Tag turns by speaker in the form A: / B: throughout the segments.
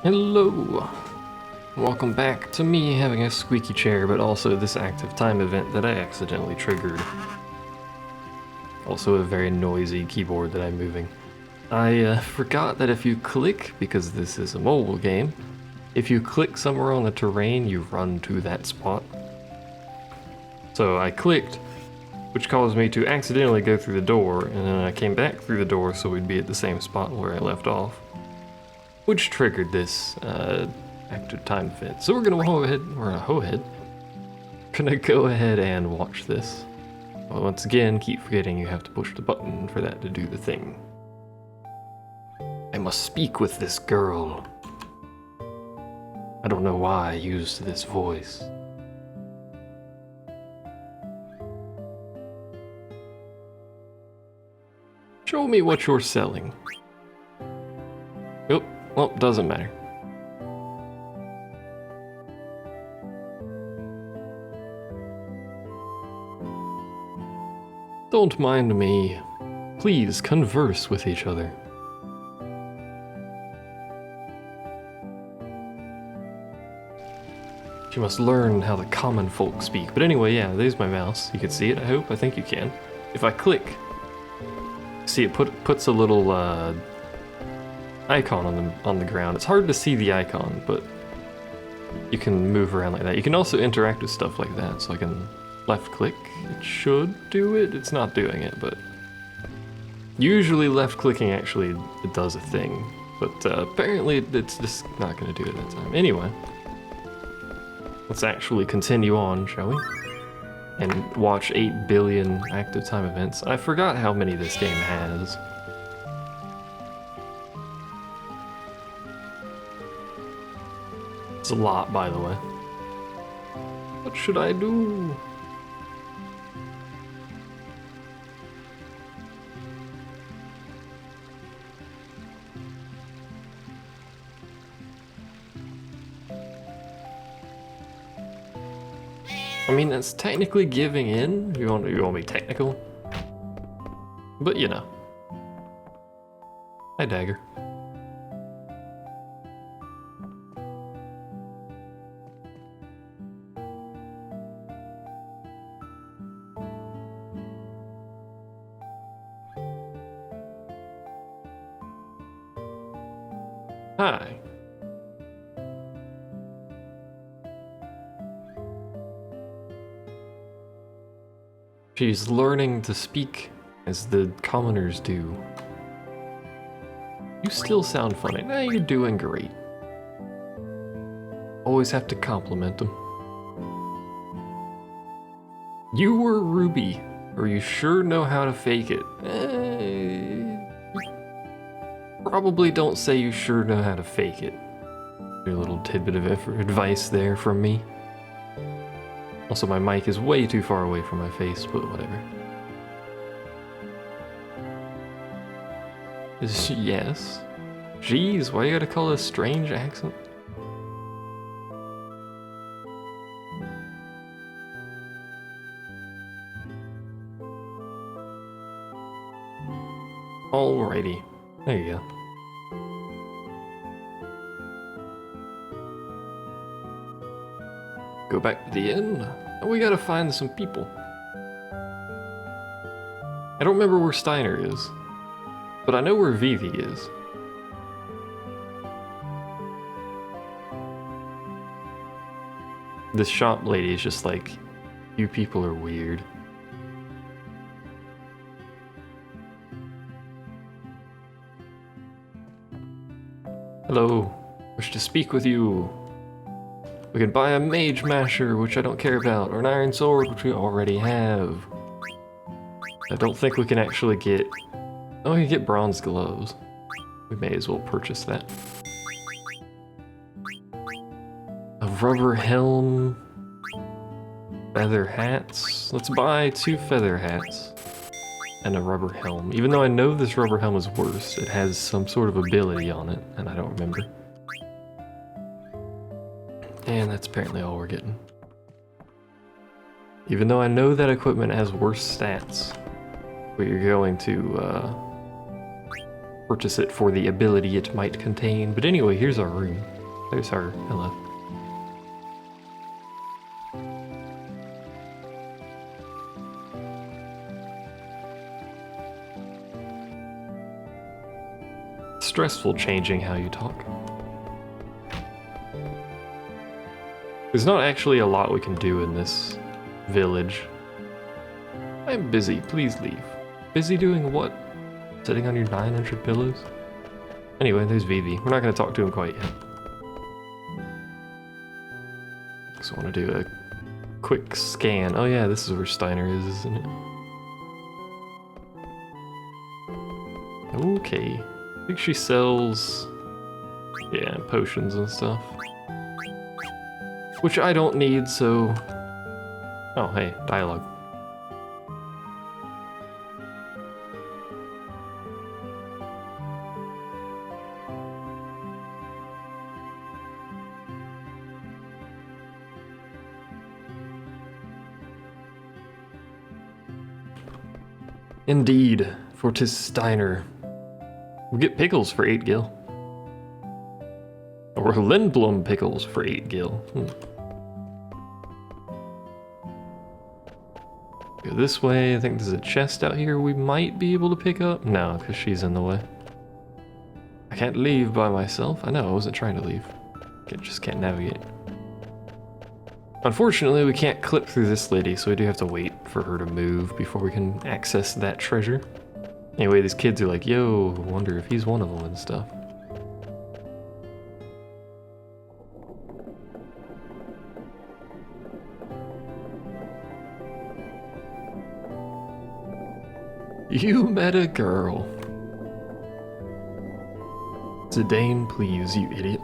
A: Hello! Welcome back to me having a squeaky chair, but also this active time event that I accidentally triggered. Also a very noisy keyboard that I'm moving. I forgot that if you click, because this is a mobile game, if you click somewhere on the terrain, you run to that spot. So I clicked, which caused me to accidentally go through the door, and then I came back through the door so we'd be at the same spot where I left off. Which triggered this active time event. So we're gonna go ahead and watch this. But once again, keep forgetting you have to push the button for that to do the thing. I must speak with this girl. I don't know why I used this voice. Show me what you're selling. Oh, well, doesn't matter. Don't mind me. Please converse with each other. She must learn how the common folk speak. But anyway, yeah, there's my mouse. You can see it, I hope. I think you can. If I click, see it puts a little icon on the ground. It's hard to see the icon, but you can move around like that. You can also interact with stuff like that. So I can left click. It should do it. It's not doing it, but usually left clicking actually it does a thing. But apparently it's just not going to do it that time. Anyway, let's actually continue on, shall we? And watch 8 billion active time events. I forgot how many this game has. It's a lot, by the way. What should I do? I mean, that's technically giving in. You want to be technical? But you know. Hi, Dagger. Hi. She's learning to speak as the commoners do. You still sound funny. Nah, you're doing great. Always have to compliment them. You were Ruby, or you sure know how to fake it. Probably don't say you sure know how to fake it. Your little tidbit of advice there from me. Also, my mic is way too far away from my face, but whatever. Yes. Jeez, why you gotta call it a strange accent? Alrighty. There you go. Go back to the inn. We gotta find some people. I don't remember where Steiner is, but I know where Vivi is. This shop lady is just like, you people are weird. Hello, wish to speak with you. We can buy a mage masher, which I don't care about, or an iron sword, which we already have. I don't think we can actually get... Oh, we can get bronze gloves. We may as well purchase that. A rubber helm. Feather hats. Let's buy 2 feather hats. And a rubber helm. Even though I know this rubber helm is worse, it has some sort of ability on it, and I don't remember. And that's apparently all we're getting. Even though I know that equipment has worse stats, we're going to purchase it for the ability it might contain. But anyway, here's our room. There's her. Hello. Stressful changing how you talk. There's not actually a lot we can do in this village. I'm busy, please leave. Busy doing what? Sitting on your 900 pillows? Anyway, there's Vivi. We're not going to talk to him quite yet. Just want to do a quick scan. Oh yeah, this is where Steiner is, isn't it? Okay. I think she sells, yeah, potions and stuff. Which I don't need, so... Oh, hey, dialogue. Indeed, for 'tis Steiner. We get pickles for 8 gil. Or Lindblom pickles for 8 gil. Go this way. I think there's a chest out here we might be able to pick up. No, because she's in the way. I can't leave by myself. I know, I wasn't trying to leave. Just can't navigate. Unfortunately, we can't clip through this lady, so we do have to wait for her to move before we can access that treasure. Anyway, these kids are like, yo, wonder if he's one of them and stuff. You met a girl. Zidane, please, you idiot.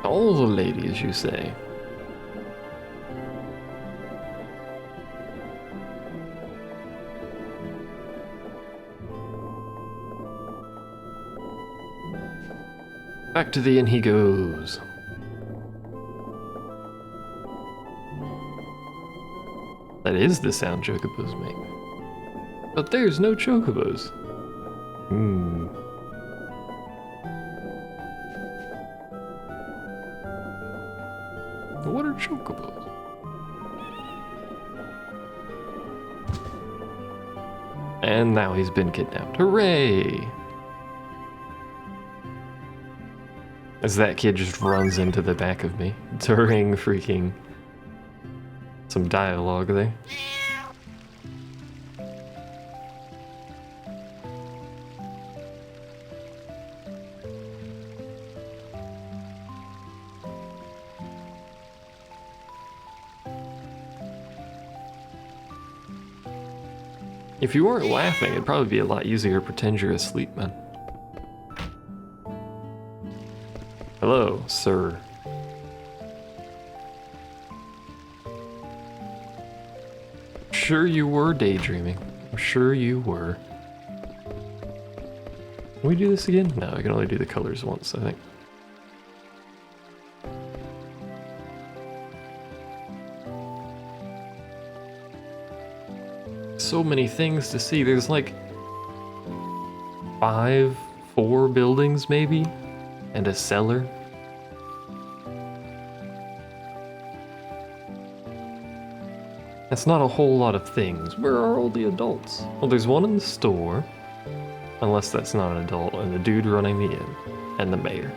A: All the ladies, you say? Back to the inn he goes. That is the sound chocobos make. But there's no chocobos. What are chocobos? And now he's been kidnapped. Hooray! As that kid just runs into the back of me during freaking some dialogue there. If you weren't laughing, it'd probably be a lot easier to pretend you're asleep, man. Hello, sir. Sure you were daydreaming. I'm sure you were. Can we do this again? No, I can only do the colors once, I think. So many things to see. There's like 4 buildings maybe, and a cellar. That's not a whole lot of things. Where are all the adults? Well, there's one in the store, unless that's not an adult, and the dude running the inn, and the mayor,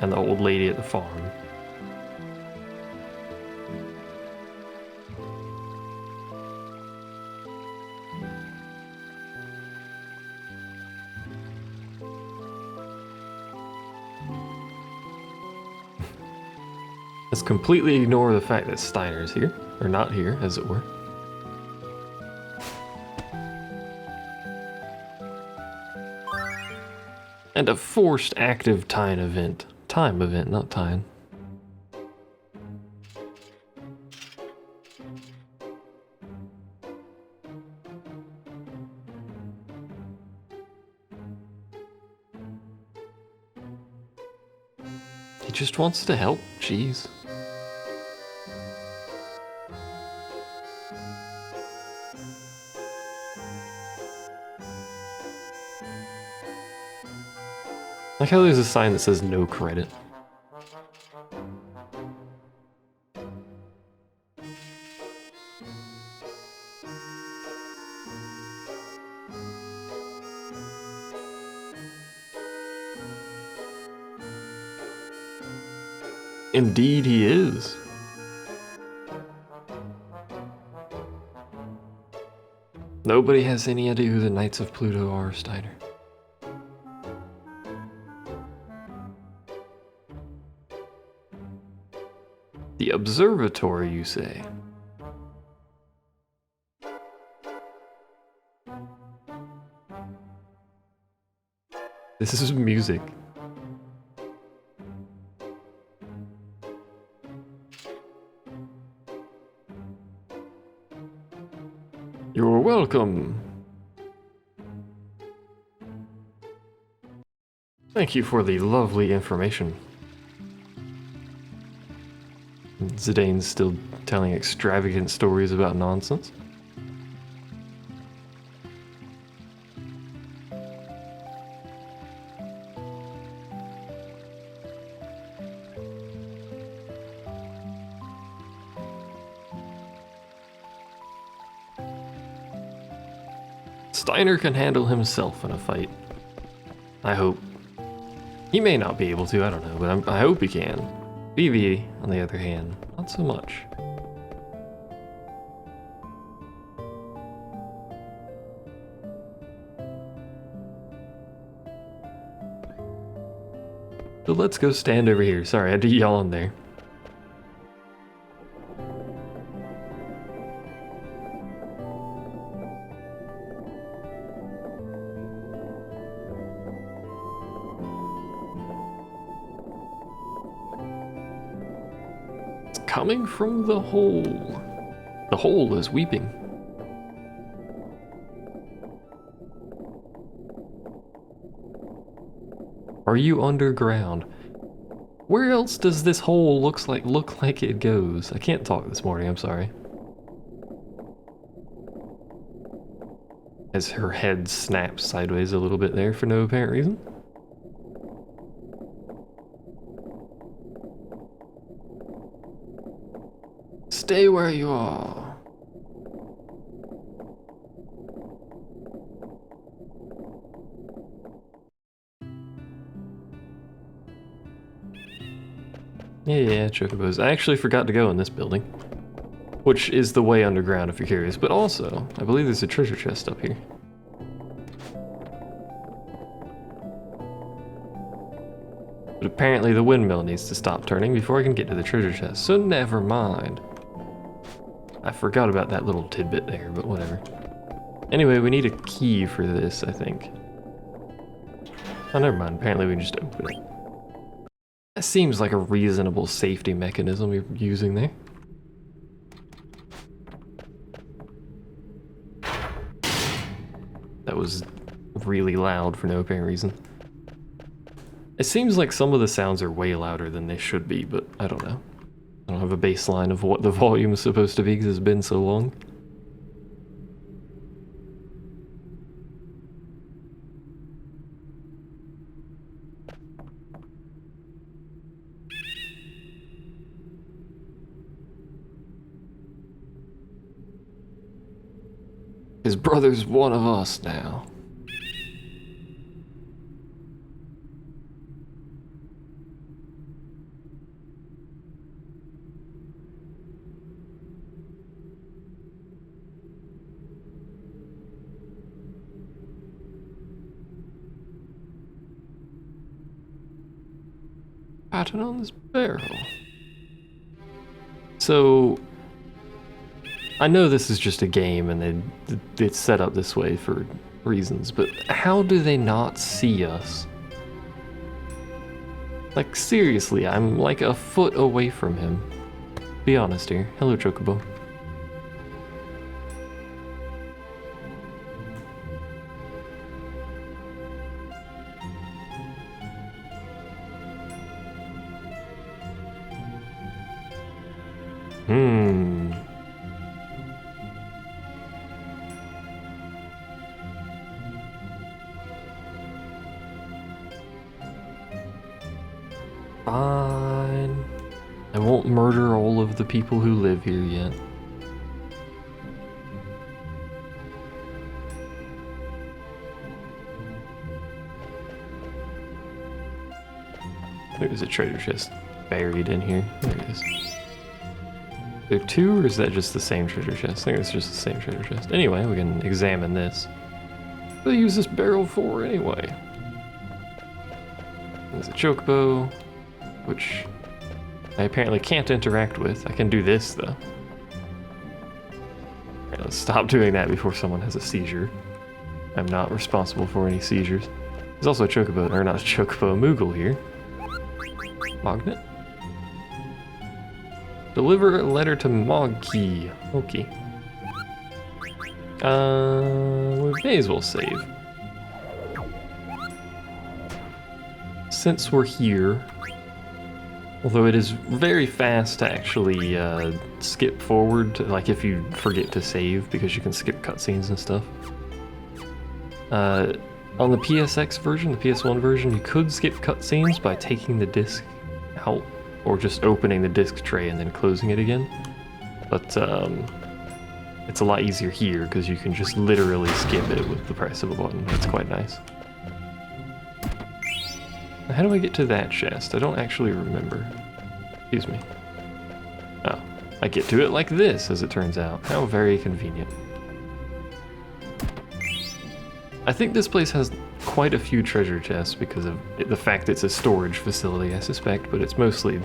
A: and the old lady at the farm. Let's completely ignore the fact that Steiner's here, or not here, as it were. And a forced active time event. Time event, not time. He just wants to help, jeez. Like how there's a sign that says no credit. Indeed he is. Nobody has any idea who the Knights of Pluto are, Steiner. The observatory, you say? This is music. You're welcome. Thank you for the lovely information. Zidane's still telling extravagant stories about nonsense. Steiner can handle himself in a fight. I hope. He may not be able to, I don't know, but I hope he can. Vivi, on the other hand, not so much. So let's go stand over here. Sorry, I had to yawn there. Coming from the hole. The hole is weeping. Are you underground? Where else does this hole look like it goes? I can't talk this morning, I'm sorry. As her head snaps sideways a little bit there for no apparent reason. Stay where you are. Yeah, chocobos. I actually forgot to go in this building. Which is the way underground if you're curious, but also, I believe there's a treasure chest up here. But apparently the windmill needs to stop turning before I can get to the treasure chest, so never mind. I forgot about that little tidbit there, but whatever. Anyway, we need a key for this, I think. Oh, never mind. Apparently we can just open it. That seems like a reasonable safety mechanism you're using there. That was really loud for no apparent reason. It seems like some of the sounds are way louder than they should be, but I don't know. I don't have a baseline of what the volume is supposed to be because it's been so long. His brother's one of us now. Pattern on this barrel. So, I know this is just a game and it's set up this way for reasons, but how do they not see us? Like, seriously, I'm like a foot away from him. Be honest here. Hello, Chocobo. Hmm. Fine. I won't murder all of the people who live here yet. There's a treasure chest buried in here. There it is. Are there two, or is that just the same treasure chest? I think it's just the same treasure chest. Anyway, we can examine this. What do I use this barrel for anyway? There's a chocobo, which I apparently can't interact with. I can do this though. Alright, let's stop doing that before someone has a seizure. I'm not responsible for any seizures. There's also a chocobo, or not a chocobo, a Moogle here. Magnet. Deliver a letter to Mogki. Okay. We may as well save. Since we're here, although it is very fast to actually skip forward, like if you forget to save, because you can skip cutscenes and stuff. On the PSX version, the PS1 version, you could skip cutscenes by taking the disc out, or just opening the disc tray and then closing it again. But it's a lot easier here because you can just literally skip it with the press of a button. It's quite nice. How do I get to that chest? I don't actually remember. Excuse me. Oh, I get to it like this, as it turns out. How very convenient. I think this place has quite a few treasure chests because of the fact it's a storage facility, I suspect, but it's mostly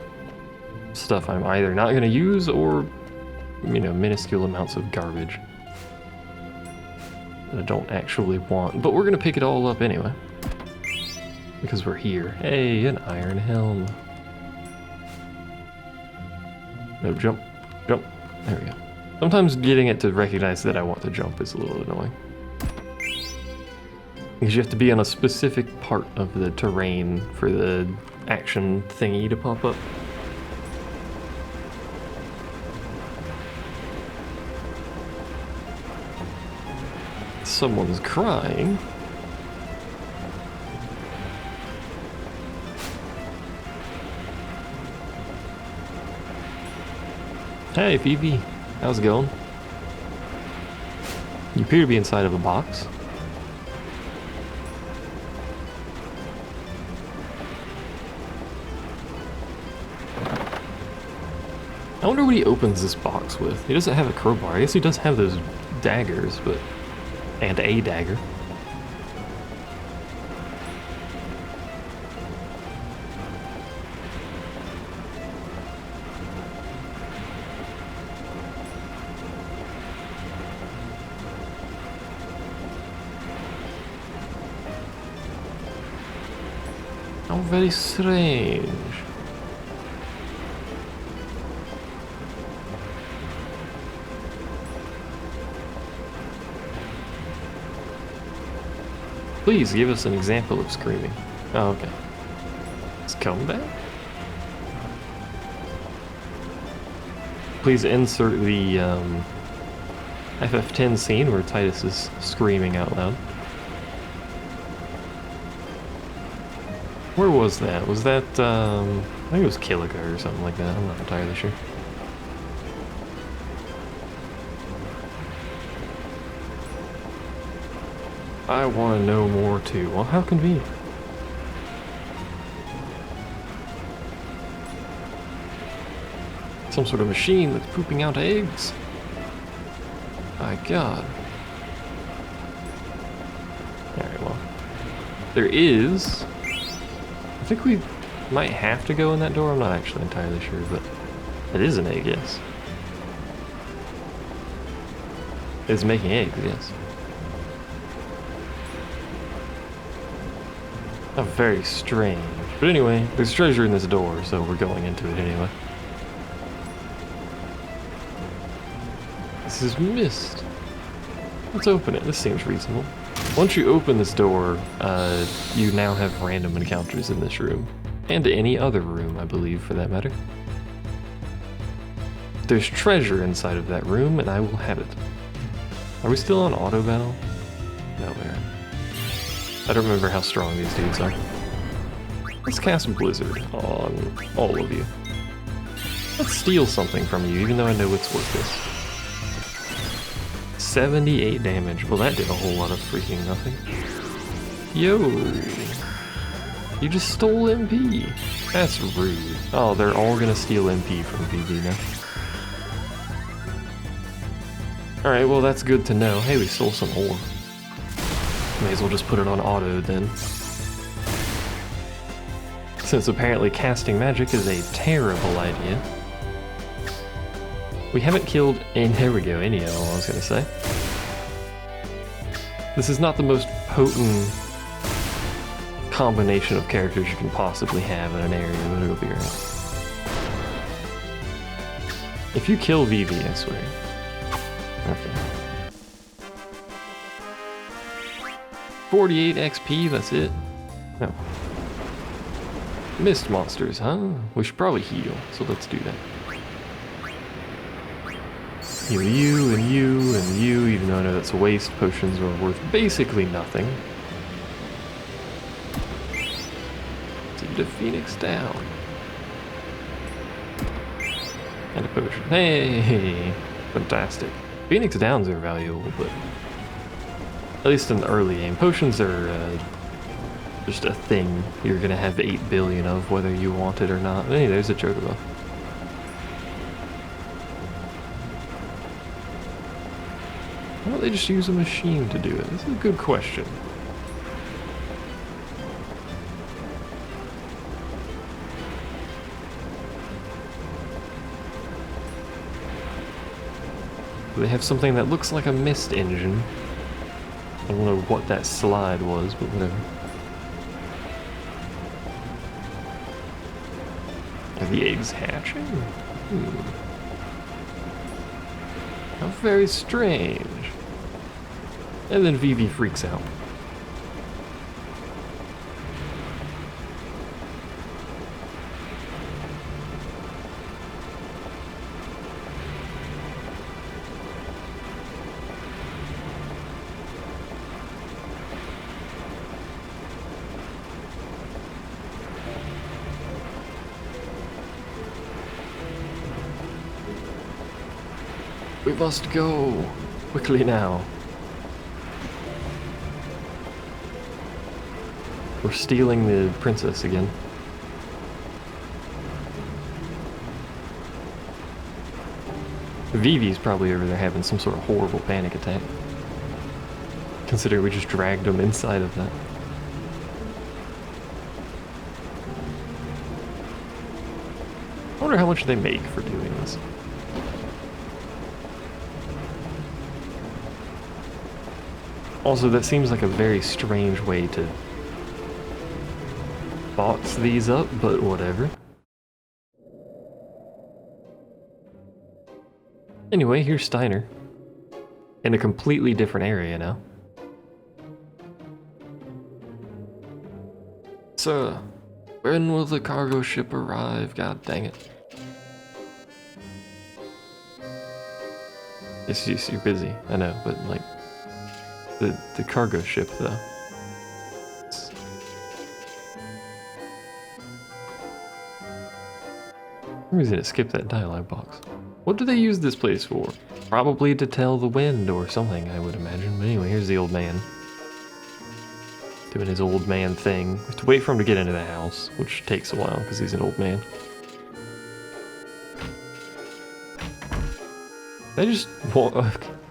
A: stuff I'm either not going to use or, you know, minuscule amounts of garbage that I don't actually want. But we're going to pick it all up anyway, because we're here. Hey, an iron helm. No, jump, jump. There we go. Sometimes getting it to recognize that I want to jump is a little annoying, because you have to be on a specific part of the terrain for the action thingy to pop up. Someone's crying. Hey, Phoebe. How's it going? You appear to be inside of a box. I wonder what he opens this box with. He doesn't have a crowbar. I guess he does have those daggers, but... and a dagger. How very strange. Please give us an example of screaming. Oh, okay. It's coming back. Please insert the FF10 scene where Titus is screaming out loud. Where was that? Was that, I think it was Killiga or something like that. I'm not entirely sure. I want to know more too. Well, how convenient. Some sort of machine that's pooping out eggs. My God. Alright, well. There is... I think we might have to go in that door. I'm not actually entirely sure, but it is an egg, yes. It's making eggs, yes. Oh, very strange. But anyway, there's treasure in this door, so we're going into it anyway. This is mist. Let's open it. This seems reasonable. Once you open this door, you now have random encounters in this room. And any other room, I believe, for that matter. There's treasure inside of that room, and I will have it. Are we still on auto battle? No, we aren't. I don't remember how strong these dudes are. Let's cast Blizzard on all of you. Let's steal something from you, even though I know it's worth this. 78 damage. Well, that did a whole lot of freaking nothing. Yo! You just stole MP! That's rude. Oh, they're all gonna steal MP from VV now. Alright, well that's good to know. Hey, we stole some ore. May as well just put it on auto then. Since apparently casting magic is a terrible idea. We haven't killed, and there we go, Enio, I was gonna say. This is not the most potent combination of characters you can possibly have in an area, but it'll be alright. If you kill Vivi, I swear. Okay. 48 XP, that's it? No. Mist monsters, huh? We should probably heal, so let's do that. Heal you, and you, and you, even though I know that's a waste. Potions are worth basically nothing. See the Phoenix down. And a potion. Hey! Fantastic. Phoenix downs are valuable, but at least in the early game. Potions are just a thing you're gonna have 8 billion of, whether you want it or not. Hey, there's a Chocobo. Why don't they just use a machine to do it? This is a good question. They have something that looks like a mist engine. I don't know what that slide was, but whatever. Are the eggs hatching? How very strange. And then Vivi freaks out. We must go! Quickly now. We're stealing the princess again. Vivi's probably over there having some sort of horrible panic attack. Considering we just dragged him inside of that. I wonder how much they make for doing this. Also, that seems like a very strange way to box these up, but whatever. Anyway, here's Steiner. In a completely different area now. Sir, when will the cargo ship arrive? God dang it. Yes, you're busy, I know, but like... The cargo ship, though. I'm just gonna skip that dialogue box. What do they use this place for? Probably to tell the wind or something, I would imagine. But anyway, here's the old man. Doing his old man thing. We have to wait for him to get into the house, which takes a while because he's an old man.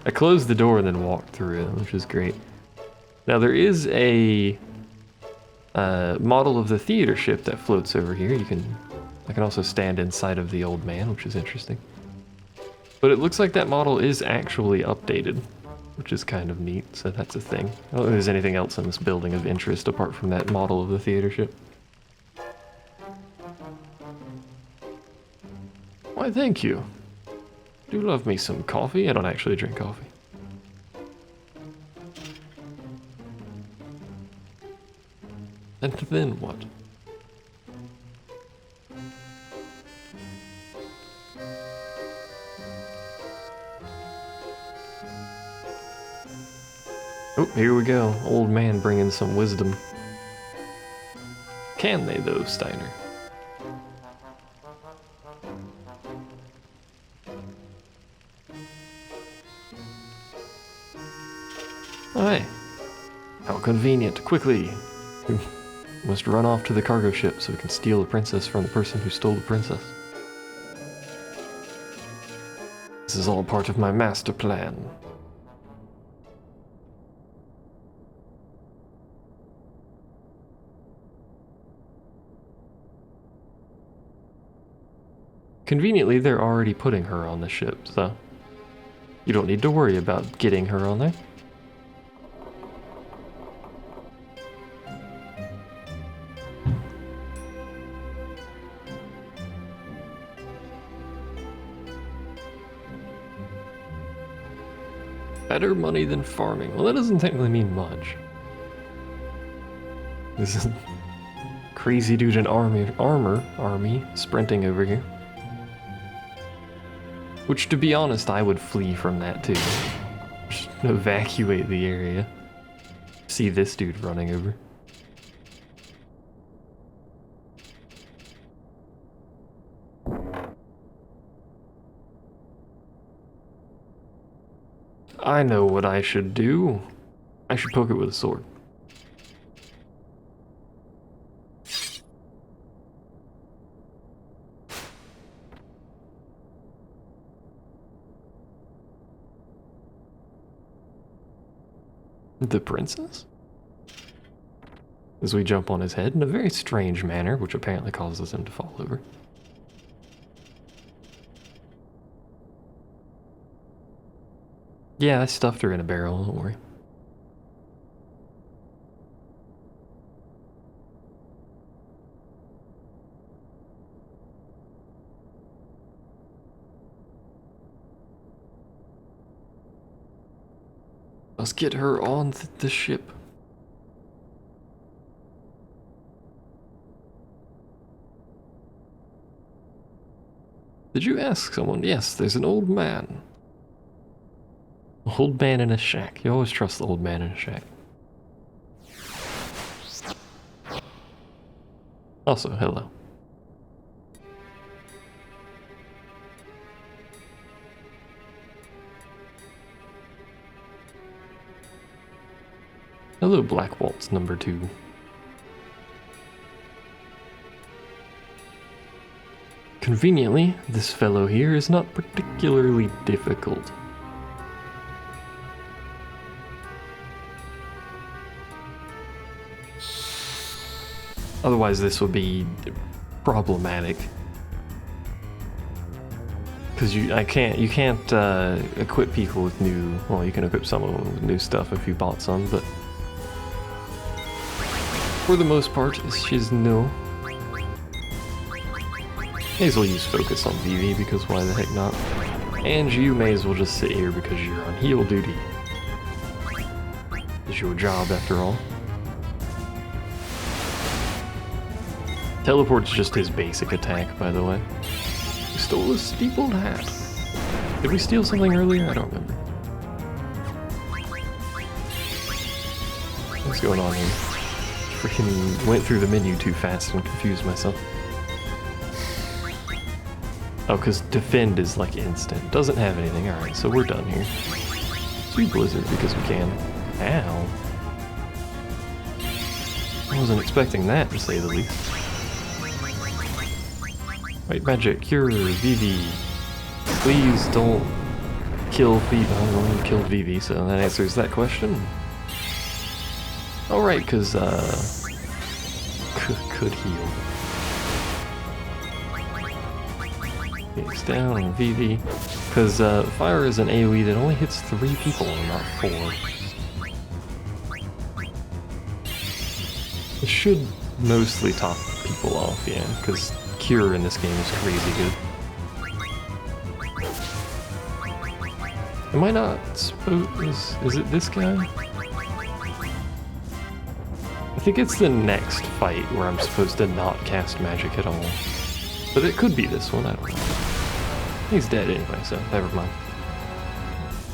A: I closed the door and then walked through it, which is great. Now there is a model of the theater ship that floats over here. I can also stand inside of the old man, which is interesting. But it looks like that model is actually updated, which is kind of neat, so that's a thing. I don't think there's anything else in this building of interest apart from that model of the theater ship. Why, thank you. Do love me some coffee. I don't actually drink coffee. And then what? here we go. Old man bringing some wisdom. Can they, though, Steiner? Oh, hey. How convenient. Quickly. We must run off to the cargo ship so we can steal the princess from the person who stole the princess. This is all part of my master plan. Conveniently, they're already putting her on the ship, so you don't need to worry about getting her on there. Better money than farming. Well, that doesn't technically mean much. This is crazy dude in army sprinting over here. Which, to be honest, I would flee from that too. Just evacuate the area. See this dude running over. I know what I should do. I should poke it with a sword. The princess? As we jump on his head in a very strange manner, which apparently causes him to fall over. Yeah, I stuffed her in a barrel, don't worry. Let's get her on the ship. Did you ask someone? Yes, there's an old man. Old man in a shack. You always trust the old man in a shack. Also, hello. Hello, Black Waltz number 2. Conveniently, this fellow here is not particularly difficult. Otherwise, this would be problematic. Because you can't equip people with new, well, you can equip some of them with new stuff if you bought some, but for the most part, she's no. May as well use focus on Vivi, because why the heck not? And you may as well just sit here because you're on heal duty. It's your job after all. Teleport's just his basic attack, by the way. We stole a steepled hat. Did we steal something earlier? I don't remember. What's going on here? Freaking went through the menu too fast and confused myself. Oh, because defend is like instant. Doesn't have anything. Alright, so we're done here. Sweet Blizzard because we can. Ow. I wasn't expecting that, to say the least. White magic, cure, Vivi. Please don't kill Vivi. Oh, no one killed Vivi, so that answers that question. Alright, because, could heal. Phoenix down and Vivi. Because, fire is an AoE that only hits 3 people and not 4. It should mostly top people off, yeah, because Cure in this game is crazy good. Am I not supposed... Is it this guy? I think it's the next fight where I'm supposed to not cast magic at all. But it could be this one, I don't know. He's dead anyway, so never mind.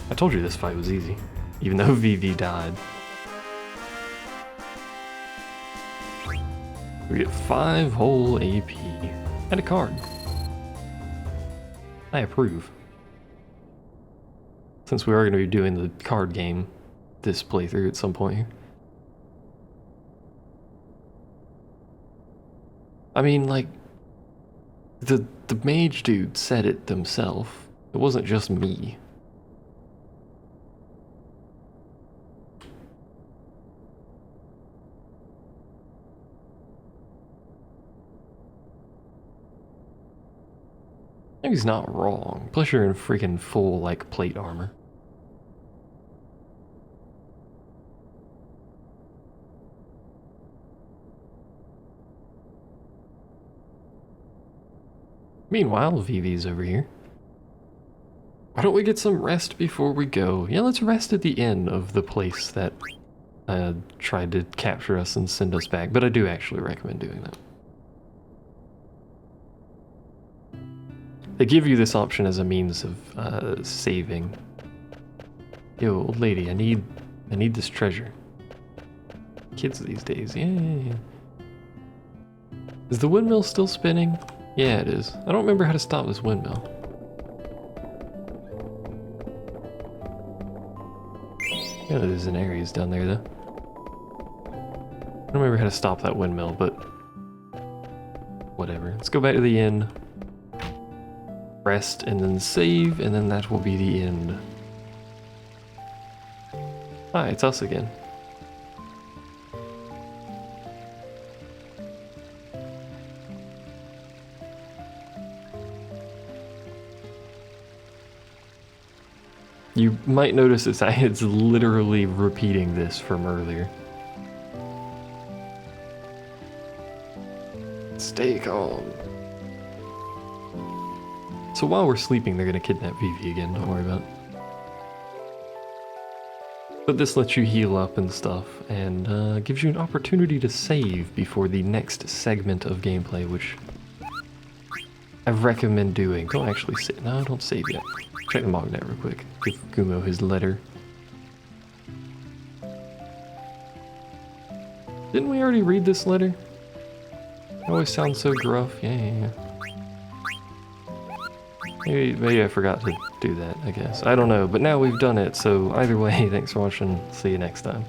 A: I told you this fight was easy, even though Vivi died. We get 5 whole AP. And a card. I approve. Since we are going to be doing the card game this playthrough at some point here. I mean, like, the mage dude said it himself. It wasn't just me. Maybe he's not wrong. Plus you're in freaking full, like, plate armor. Meanwhile, Vivi's over here. Why don't we get some rest before we go? Yeah, let's rest at the inn of the place that tried to capture us and send us back, but I do actually recommend doing that. They give you this option as a means of saving. Yo, old lady, I need this treasure. Kids these days, yeah. Is the windmill still spinning? Yeah, it is. I don't remember how to stop this windmill. Yeah, there's an Ares down there, though. I don't remember how to stop that windmill, but whatever. Let's go back to the inn. Rest, and then save, and then that will be the end. Hi, it's us again. You might notice it's literally repeating this from earlier. Stay calm. So while we're sleeping, they're gonna kidnap Vivi again, don't worry about it. But this lets you heal up and stuff, and gives you an opportunity to save before the next segment of gameplay, which I recommend doing. Don't actually save. No, don't save yet. Check the Mognet real quick. Give Gumo his letter. Didn't we already read this letter? It always sounds so gruff. Yeah. Maybe I forgot to do that, I guess. I don't know, but now we've done it, so either way, thanks for watching. See you next time.